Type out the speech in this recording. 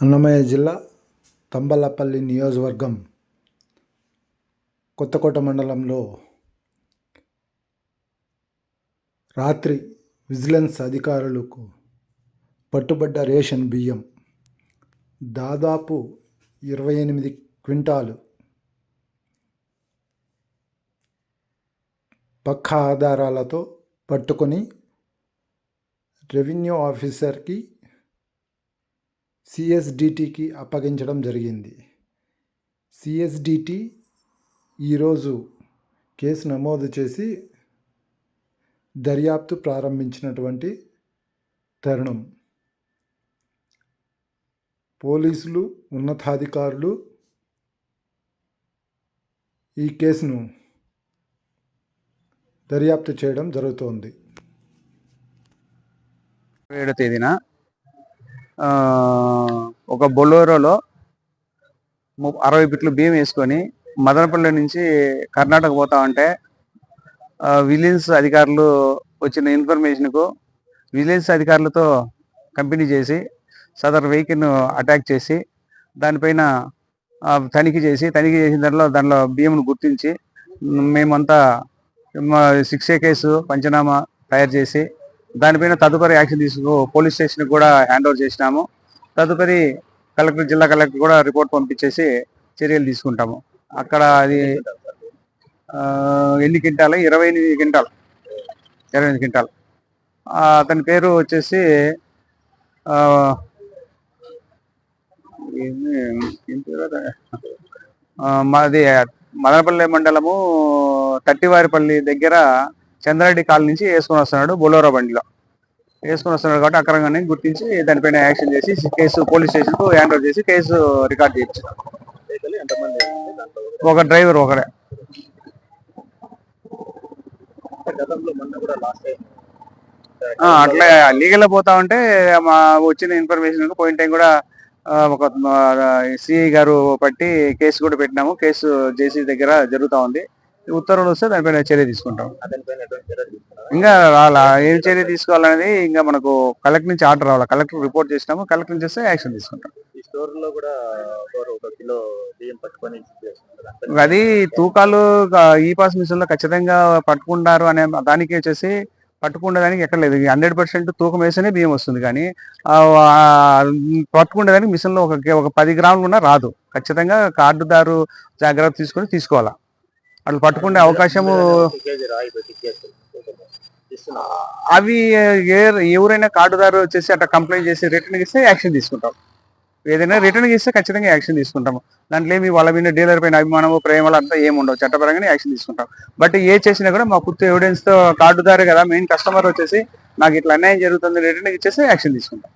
అన్నమయ్య జిల్లా తంబలపల్లి నియోజకవర్గం కొత్తకోట మండలంలో రాత్రి విజిలెన్స్ అధికారులకు పట్టుబడ్డ రేషన్ బియ్యం దాదాపు 28 క్వింటాలు పక్కా ఆధారాలతో పట్టుకొని రెవెన్యూ ఆఫీసర్కి సిఎస్డిటికి అప్పగించడం జరిగింది. సిఎస్డిటి ఈరోజు కేసు నమోదు చేసి దర్యాప్తు ప్రారంభించినటువంటి తరుణం. పోలీసులు, ఉన్నతాధికారులు ఈ కేసును దర్యాప్తు చేయడం జరుగుతోంది. 7వ తేదీన ఒక బొలోరోలో 60 బిట్లు బియ్యం వేసుకొని మదనపల్లి నుంచి కర్ణాటక పోతా ఉంటే విజిలెన్స్ అధికారులు వచ్చిన ఇన్ఫర్మేషన్కు విజిలెన్స్ అధికారులతో కంపెనీ చేసి సదర్ వెహికల్ను అటాక్ చేసి దానిపైన తనిఖీ చేసిన దానిలో బియ్యంను గుర్తించి మేమంతా 6A కేసు పంచనామా తయారు చేసి దానిపైన తదుపరి యాక్షన్ పోలీస్ స్టేషన్కి కూడా హ్యాండ్ ఓవర్ చేసినాము. తదుపరి జిల్లా కలెక్టర్ కూడా రిపోర్ట్ పంపించేసి చర్యలు తీసుకుంటాము. అక్కడ అది ఎన్ని క్వింటాలు? 28 క్వింటాలు. 28 క్వింటాలు. అతని పేరు వచ్చేసి మాది మదనపల్లి మండలము తట్టివారిపల్లి దగ్గర చంద్రారెడ్డి కాలనీ నుంచి వేసుకొని వస్తున్నాడు. బొలోరో బండిలో వేసుకొని వస్తున్నాడు కాబట్టి అక్రమంగానే గుర్తించి దానిపైన యాక్షన్ చేసి కేసు పోలీస్ స్టేషన్కు హ్యాండ్ ఓవర్ చేసి కేసు రికార్డ్ చేయొచ్చు. ఒక డ్రైవర్ ఒకరే. అట్లా లీగల్గా పోతా ఉంటే మా వచ్చిన ఇన్ఫర్మేషన్ పోయిన టైం కూడా ఒక సిఐ గారు పట్టి కేసు కూడా పెట్టినాము. కేసు జేసీ దగ్గర జరుగుతూ ఉంది. ఉత్తర్వులు వస్తే దానిపైన చర్య తీసుకుంటాం. ఇంకా రాలా ఏం చర్య తీసుకోవాలనేది ఇంకా మనకు కలెక్టర్ నుంచి ఆర్డర్ రావాలి. కలెక్టర్ రిపోర్ట్ చేసినాము. కలెక్టర్ నుంచి వస్తే యాక్షన్ తీసుకుంటాం. అది తూకాలు ఈ పాస్ మిషన్ లో ఖచ్చితంగా పట్టుకుంటారు అనే దానికి వచ్చేసి పట్టుకునేదానికి ఎక్కడ లేదు. 100% తూకం వేస్తేనే బియ్యం వస్తుంది. కానీ పట్టుకునేదానికి మిషన్ లో ఒక 10 గ్రాములు కూడా రాదు. ఖచ్చితంగా కార్డుదారు జాగ్రత్త తీసుకోవాలా. అట్లా పట్టుకునే అవకాశము అవి ఎవరైనా కార్డుదారు వచ్చేసి అట్లా కంప్లైంట్ చేసి రిటర్న్ ఇస్తే యాక్షన్ తీసుకుంటాం. ఏదైనా రిటర్న్ ఇస్తే ఖచ్చితంగా యాక్షన్ తీసుకుంటాము. దాంట్లో ఏమి వాళ్ళ మీద డీలర్ పైన అభిమానము ప్రేమలు అంతా ఏమి ఉండవు. చట్టపరంగానే యాక్షన్ తీసుకుంటాం. బట్ ఏ చేసినా కూడా మా పూర్తి ఎవిడెన్స్ తో కార్డుదారు కదా మెయిన్ కస్టమర్ వచ్చేసి నాకు ఇట్లా అన్యాయం జరుగుతుంది రిటర్న్ ఇచ్చేస్తే యాక్షన్ తీసుకుంటాం.